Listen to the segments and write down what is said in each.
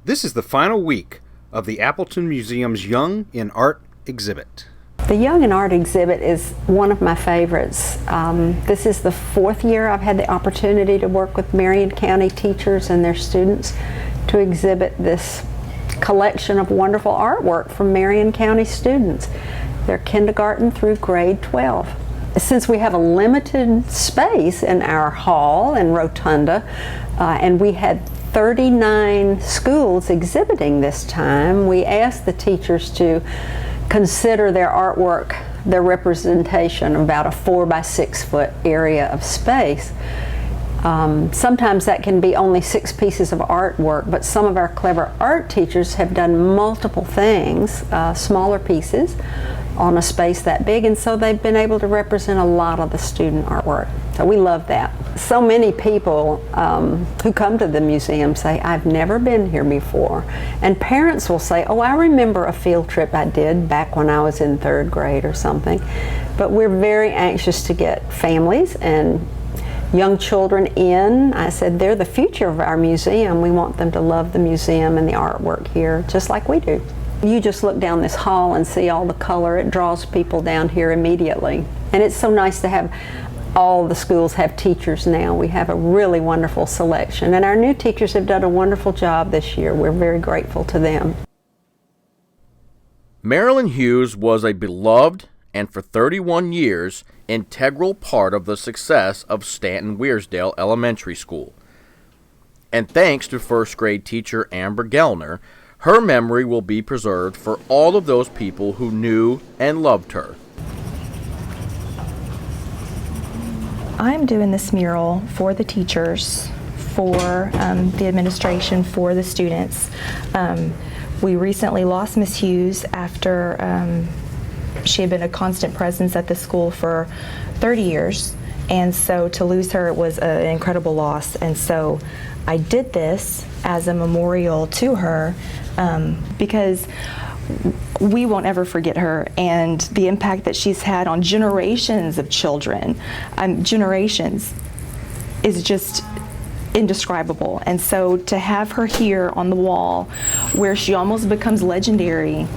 This is the final week of the Appleton Museum's Young in Art exhibit. The Young in Art exhibit is one of my favorites. This is the 4th year I've had the opportunity to work with Marion County teachers and their students to exhibit this collection of wonderful artwork from Marion County students. They're kindergarten through grade 12. Since we have a limited space in our hall and rotunda, and we had 39 schools exhibiting this time, we asked the teachers to consider their artwork, their representation of about a 4 by 6 foot area of space. Sometimes that can be only 6 pieces of artwork, but some of our clever art teachers have done multiple things, smaller pieces, on a space that big, and so they've been able to represent a lot of the student artwork. So we love that. So many people who come to the museum say, I've never been here before. And parents will say, oh, I remember a field trip I did back when I was in 3rd grade or something. But we're very anxious to get families and young children in. I said, they're the future of our museum. We want them to love the museum and the artwork here, just like we do. You just look down this hall and see all the color. It draws people down here immediately. And it's so nice to have all the schools have teachers now. We have a really wonderful selection. And our new teachers have done a wonderful job this year. We're very grateful to them. Marilyn Hughes was a beloved and for 31 years integral part of the success of Stanton-Weirsdale Elementary School. And thanks to 1st grade teacher Amber Gellner, her memory will be preserved for all of those people who knew and loved her. I'm doing this mural for the teachers, for the administration, for the students. We recently lost Miss Hughes after she had been a constant presence at the school for 30 years. And so to lose her was an incredible loss. And so I did this as a memorial to her because we won't ever forget her and the impact that she's had on generations of children. Generations is just indescribable. And so to have her here on the wall where she almost becomes legendary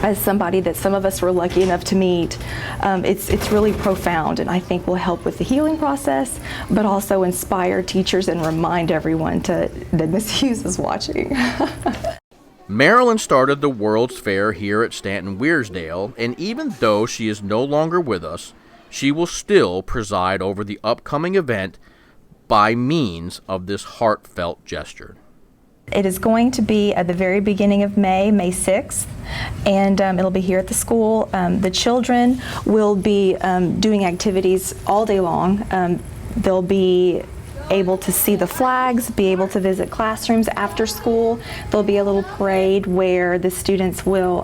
as somebody that some of us were lucky enough to meet, it's really profound, and I think will help with the healing process, but also inspire teachers and remind everyone that Miss Hughes is watching. Marilyn started the World's Fair here at Stanton-Weirsdale, and even though she is no longer with us, she will still preside over the upcoming event by means of this heartfelt gesture. It is going to be at the very beginning of May 6th, and it'll be here at the school. The children will be doing activities all day long. They'll be able to see the flags, be able to visit classrooms after school. There'll be a little parade where the students will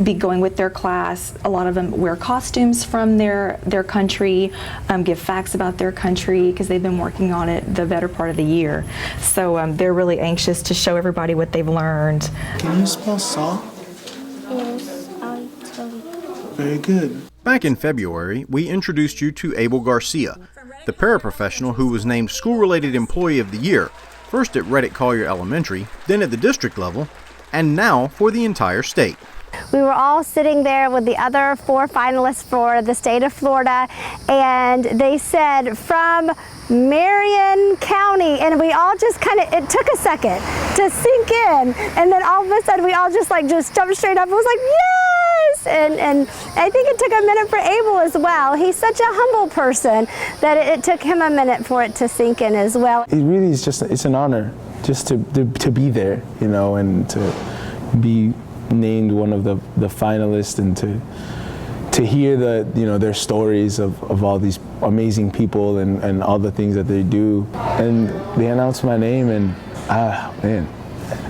be going with their class. A lot of them wear costumes from their country, give facts about their country because they've been working on it the better part of the year. So they're really anxious to show everybody what they've learned. Can you spell salt? Yes, I tell you. Very good. Back in February, we introduced you to Abel Garcia, the paraprofessional who was named School-Related Employee of the Year, first at Reddick-Collier Elementary, then at the district level, and now for the entire state. We were all sitting there with the other 4 finalists for the state of Florida, and they said from Marion County, and we all just it took a second to sink in, and then all of a sudden we all just jumped straight up and was like, yes! And I think it took a minute for Abel as well. He's such a humble person that it took him a minute for it to sink in as well. It really is it's an honor just to be there, you know, and to be named one of the finalists, and to hear their stories of all these amazing people and all the things that they do. And they announced my name, and man,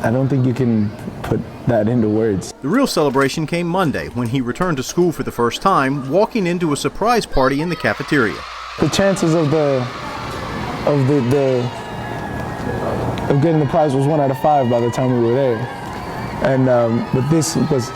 I don't think you can put that into words. The real celebration came Monday when he returned to school for the first time, walking into a surprise party in the cafeteria. The chances of getting the prize was 1 out of 5 by the time we were there. And but this was,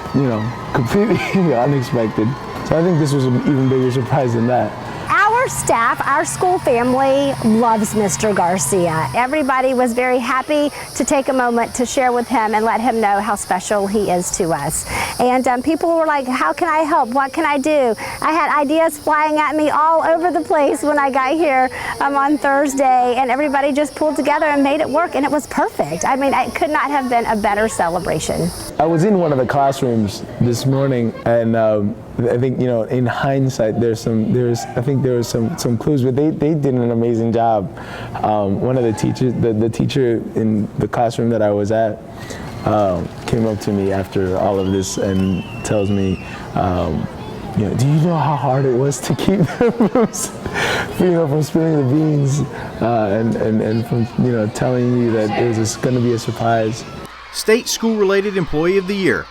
completely unexpected. So I think this was an even bigger surprise than that. Our our staff, our school family loves Mr. Garcia. Everybody was very happy to take a moment to share with him and let him know how special he is to us. And people were like, how can I help? What can I do? I had ideas flying at me all over the place when I got here on Thursday, and everybody just pulled together and made it work, and it was perfect. I mean, it could not have been a better celebration. I was in one of the classrooms this morning, and I think, you know, in hindsight, there was some clues, but they did an amazing job. One of the teachers, the teacher in the classroom that I was at, came up to me after all of this and tells me, you know, do you know how hard it was to keep them from spilling the beans, and from, you know, telling me that it was going to be a surprise. State School-Related Employee of the Year.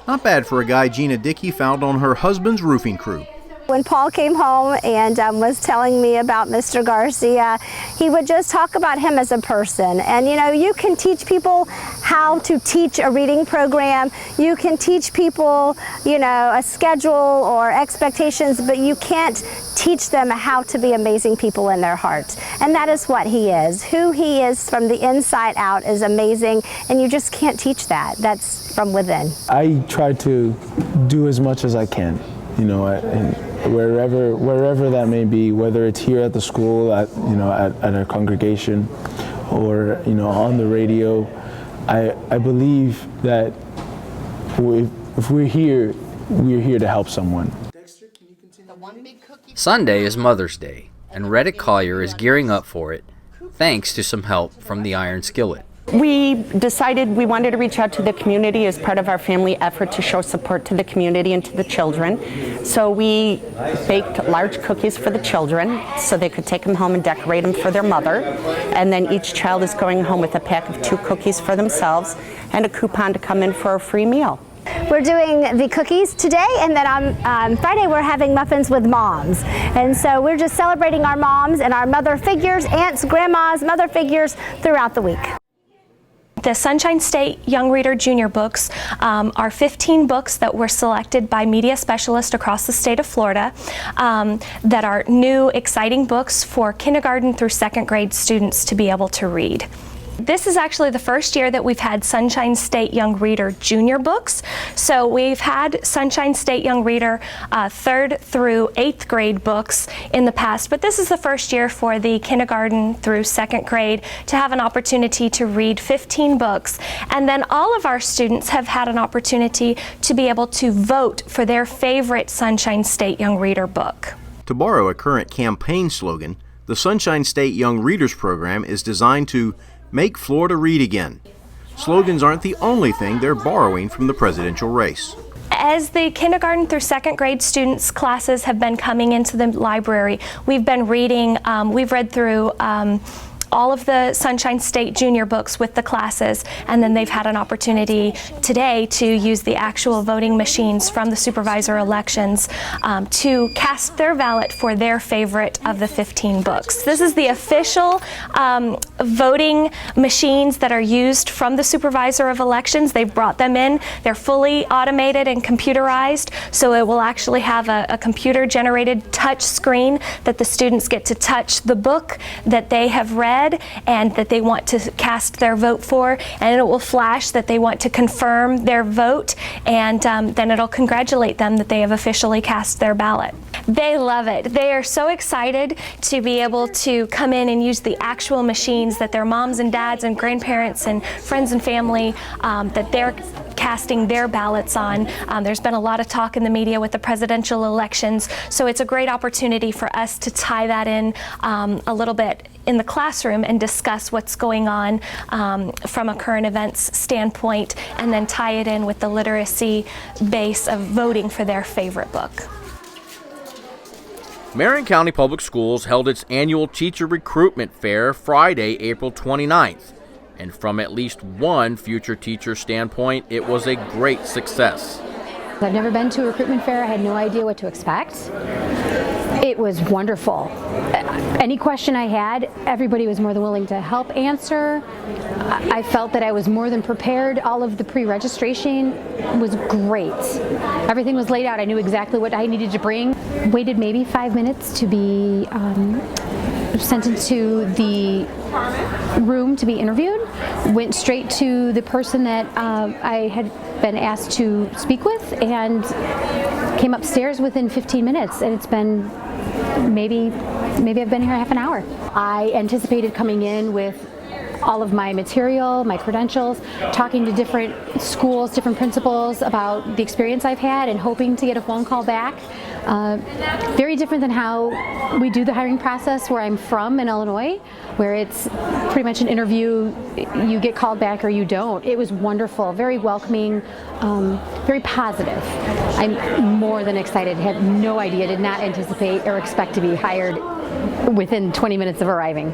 Not bad for a guy Gina Dickey found on her husband's roofing crew. When Paul came home and was telling me about Mr. Garcia, he would just talk about him as a person. And you know, you can teach people how to teach a reading program. You can teach people, you know, a schedule or expectations, but you can't teach them how to be amazing people in their heart. And that is what he is. Who he is from the inside out is amazing, and you just can't teach that. That's from within. I try to do as much as I can, you know, and wherever that may be, whether it's here at the school, at our congregation, or, you know, on the radio. I believe that if we're here to help someone. Sunday is Mother's Day, and Reddick-Collier is gearing up for it, thanks to some help from the Iron Skillet. We decided we wanted to reach out to the community as part of our family effort to show support to the community and to the children. So we baked large cookies for the children so they could take them home and decorate them for their mother. And then each child is going home with a pack of 2 cookies for themselves and a coupon to come in for a free meal. We're doing the cookies today, and then on Friday we're having muffins with moms. And so we're just celebrating our moms and our mother figures, aunts, grandmas, mother figures throughout the week. The Sunshine State Young Reader Junior books are 15 books that were selected by media specialists across the state of Florida that are new, exciting books for kindergarten through 2nd grade students to be able to read. This is actually the first year that we've had Sunshine State Young Reader Junior books. So we've had Sunshine State Young Reader 3rd through 8th grade books in the past, but this is the first year for the kindergarten through 2nd grade to have an opportunity to read 15 books. And then all of our students have had an opportunity to be able to vote for their favorite Sunshine State Young Reader book. To borrow a current campaign slogan, the Sunshine State Young Readers Program is designed to make Florida read again. Slogans aren't the only thing they're borrowing from the presidential race. As the kindergarten through 2nd grade students' classes have been coming into the library, we've been reading, we've read through all of the Sunshine State Junior books with the classes, and then they've had an opportunity today to use the actual voting machines from the supervisor elections to cast their ballot for their favorite of the 15 books. This is the official voting machines that are used from the supervisor of elections. They've brought them in. They're fully automated and computerized, so it will actually have a computer-generated touch screen that the students get to touch the book that they have read and that they want to cast their vote for, and it will flash that they want to confirm their vote, and then it'll congratulate them that they have officially cast their ballot. They love it. They are so excited to be able to come in and use the actual machines that their moms and dads and grandparents and friends and family that they're casting their ballots on. There's been a lot of talk in the media with the presidential elections, so it's a great opportunity for us to tie that in a little bit in the classroom and discuss what's going on from a current events standpoint, and then tie it in with the literacy base of voting for their favorite book. Marion County Public Schools held its annual teacher recruitment fair Friday, April 29th. And from at least one future teacher standpoint, it was a great success. I've never been to a recruitment fair. I had no idea what to expect. It was wonderful. Any question I had, everybody was more than willing to help answer. I felt that I was more than prepared. All of the pre-registration was great. Everything was laid out. I knew exactly what I needed to bring. Waited maybe 5 minutes to be sent into the room to be interviewed. Went straight to the person that I had been asked to speak with, and came upstairs within 15 minutes, and it's been maybe I've been here half an hour. I anticipated coming in with all of my material, my credentials, talking to different schools, different principals about the experience I've had, and hoping to get a phone call back. Very different than how we do the hiring process where I'm from in Illinois, where it's pretty much an interview, you get called back or you don't. It was wonderful, very welcoming, very positive. I'm more than excited, had no idea, did not anticipate or expect to be hired within 20 minutes of arriving.